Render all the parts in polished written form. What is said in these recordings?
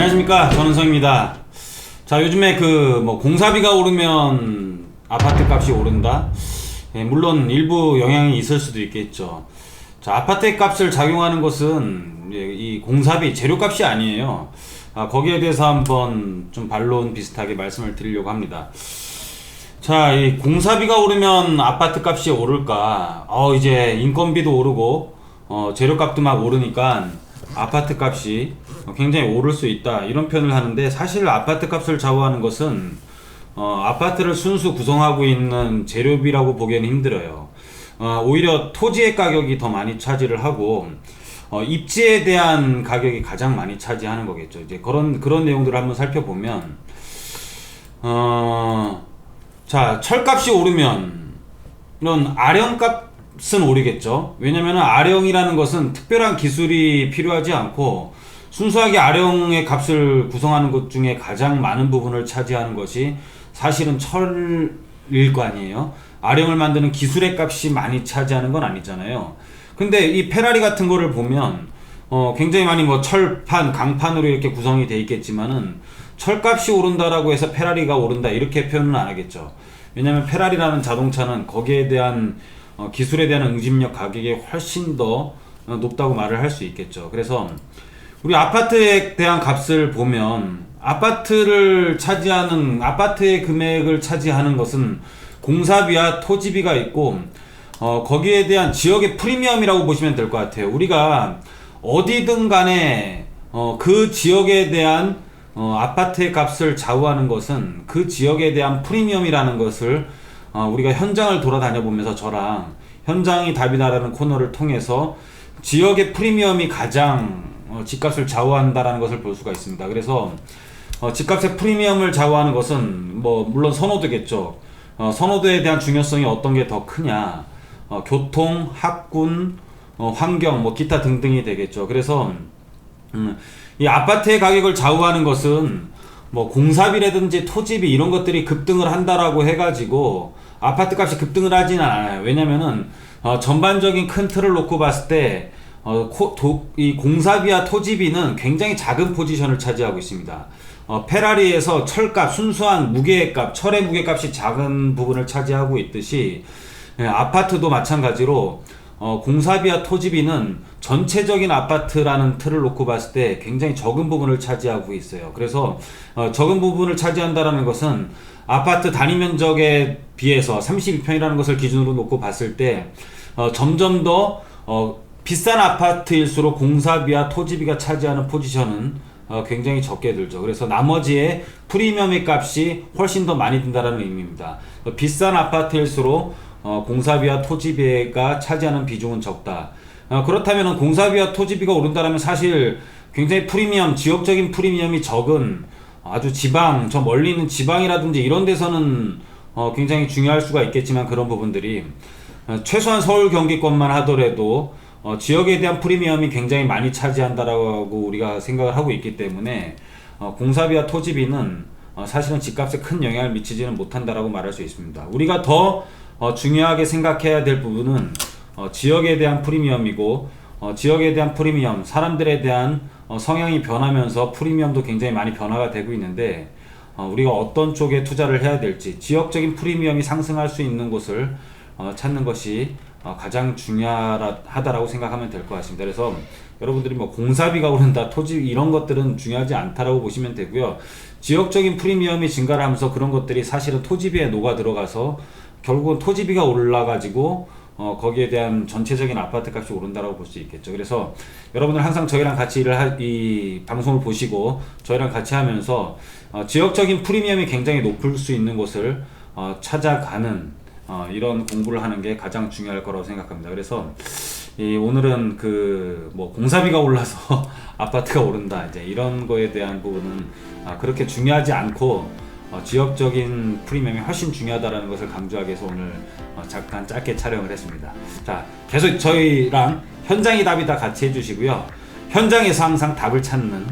안녕하십니까, 전은성입니다. 자, 요즘에 공사비가 오르면 아파트 값이 오른다. 물론 일부 영향이 있을 수도 있겠죠. 자, 아파트 값을 작용하는 것은 이 공사비, 재료값이 아니에요. 거기에 대해서 한번 좀 반론 비슷하게 말씀을 드리려고 합니다. 자, 이 공사비가 오르면 아파트 값이 오를까? 이제 인건비도 오르고 재료값도 막 오르니까 아파트 값이 굉장히 오를 수 있다, 이런 표현을 하는데, 사실 아파트 값을 좌우하는 것은 아파트를 순수 구성하고 있는 재료비라고 보기에는 힘들어요. 오히려 토지의 가격이 더 많이 차지를 하고 입지에 대한 가격이 가장 많이 차지하는 거겠죠. 이제 그런 내용들을 한번 살펴보면, 자, 철값이 오르면 이런 아령값은 오르겠죠. 왜냐면 아령이라는 것은 특별한 기술이 필요하지 않고 순수하게 아령의 값을 구성하는 것 중에 가장 많은 부분을 차지하는 것이 사실은 철일 거 아니에요. 아령을 만드는 기술의 값이 많이 차지하는 건 아니잖아요. 근데 이 페라리 같은 거를 보면 굉장히 많이 철판, 강판으로 이렇게 구성이 돼 있겠지만은 철값이 오른다라고 해서 페라리가 오른다, 이렇게 표현은 안 하겠죠. 왜냐면 페라리라는 자동차는 거기에 대한 기술에 대한 응집력 가격이 훨씬 더 높다고 말을 할 수 있겠죠. 그래서 우리 아파트에 대한 값을 보면, 아파트의 금액을 차지하는 것은 공사비와 토지비가 있고, 거기에 대한 지역의 프리미엄이라고 보시면 될 것 같아요. 우리가 어디든 간에 그 지역에 대한 아파트의 값을 좌우하는 것은 그 지역에 대한 프리미엄이라는 것을 우리가 현장을 돌아다녀 보면서, 저랑 현장이 답이다라는 코너를 통해서 지역의 프리미엄이 가장 집값을 좌우한다라는 것을 볼 수가 있습니다. 그래서 집값의 프리미엄을 좌우하는 것은 물론 선호도겠죠. 선호도에 대한 중요성이 어떤 게 더 크냐, 교통, 학군, 환경, 기타 등등이 되겠죠. 그래서 이 아파트의 가격을 좌우하는 것은 공사비라든지 토지비, 이런 것들이 급등을 한다라고 해가지고 아파트 값이 급등을 하지는 않아요. 왜냐면은 전반적인 큰 틀을 놓고 봤을 때 이 공사비와 토지비는 굉장히 작은 포지션을 차지하고 있습니다. 페라리에서 철값, 순수한 무게값, 철의 무게값이 작은 부분을 차지하고 있듯이, 아파트도 마찬가지로 공사비와 토지비는 전체적인 아파트라는 틀을 놓고 봤을 때 굉장히 적은 부분을 차지하고 있어요. 그래서 적은 부분을 차지한다라는 것은 아파트 단위 면적에 비해서 32평이라는 것을 기준으로 놓고 봤을 때 점점 더 비싼 아파트일수록 공사비와 토지비가 차지하는 포지션은 굉장히 적게 들죠. 그래서 나머지의 프리미엄의 값이 훨씬 더 많이 든다는 의미입니다. 비싼 아파트일수록 공사비와 토지비가 차지하는 비중은 적다. 그렇다면 공사비와 토지비가 오른다면 사실 굉장히 지역적인 프리미엄이 적은 아주 저 멀리 있는 지방이라든지 이런 데서는 굉장히 중요할 수가 있겠지만, 그런 부분들이 최소한 서울 경기권만 하더라도 지역에 대한 프리미엄이 굉장히 많이 차지한다라고 우리가 생각을 하고 있기 때문에 공사비와 토지비는 사실은 집값에 큰 영향을 미치지는 못한다라고 말할 수 있습니다. 우리가 더 중요하게 생각해야 될 부분은 지역에 대한 프리미엄이고, 지역에 대한 프리미엄, 사람들에 대한 성향이 변하면서 프리미엄도 굉장히 많이 변화가 되고 있는데, 우리가 어떤 쪽에 투자를 해야 될지, 지역적인 프리미엄이 상승할 수 있는 곳을 찾는 것이 가장 중요하다라고 생각하면 될 것 같습니다. 그래서 여러분들이 공사비가 오른다, 토지, 이런 것들은 중요하지 않다라고 보시면 되고요. 지역적인 프리미엄이 증가를 하면서 그런 것들이 사실은 토지비에 녹아 들어가서 결국은 토지비가 올라가지고 거기에 대한 전체적인 아파트 값이 오른다라고 볼 수 있겠죠. 그래서 여러분들 항상 저희랑 같이 이 방송을 보시고 저희랑 같이 하면서 지역적인 프리미엄이 굉장히 높을 수 있는 곳을 찾아가는 이런 공부를 하는 게 가장 중요할 거라고 생각합니다. 그래서 오늘은 공사비가 올라서 아파트가 오른다, 이제 이런 거에 대한 부분은 그렇게 중요하지 않고 지역적인 프리미엄이 훨씬 중요하다는 것을 강조하기 위해서 오늘 잠깐 짧게 촬영을 했습니다. 자, 계속 저희랑 현장이 답이다 같이 해주시고요. 현장에서 항상 답을 찾는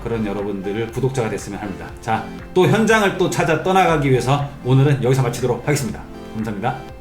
그런 여러분들을 구독자가 됐으면 합니다. 자, 또 현장을 또 찾아 떠나가기 위해서 오늘은 여기서 마치도록 하겠습니다. 감사합니다.